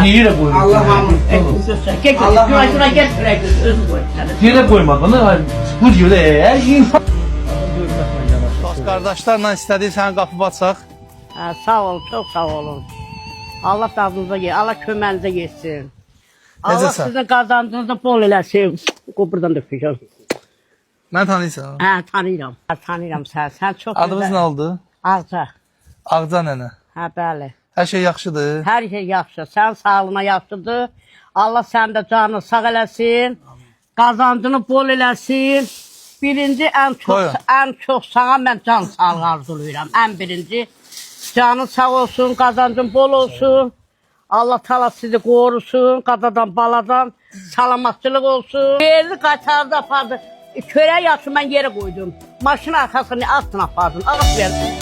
Niye de koydun? Allah hamd. Gel Allah şuna gel şuraya özü koy. Niye de koymadın? Bu gibi de insan. Dost qardaşlarla istədik sənin qapı açaq. Sağ olun, çok sağ olun. Allah dadınıza gelsin, Allah kömənizə geçsin. Allah Necəsən? sizin qazancınızı bol eləsin. Buradan da öpeceğim. Mən tanıyırsan. Tanıyıram. Tanıyıram sən. Sən çox Adımız nə oldu? Ağca. Ağca nənə. Bəli. Hər şey yaxşıdır. Hər şey yaxşı. Sən sağlığına yaxşıdır. Allah səndə canını sağ eləsin. Qazancını bol eləsin. Birinci Buyurun. ən çox sana mən can sağlığı arzulayıram. Ən birinci canın sağ olsun, qazancın bol olsun. Allah Taala sizi qorusun, qadadan, baladan salamatçılıq olsun. Yerli qatarda apardı. Çörək yaşı mən yerə qoydum. Maşın arxasını atın apardım. Ağız verdim.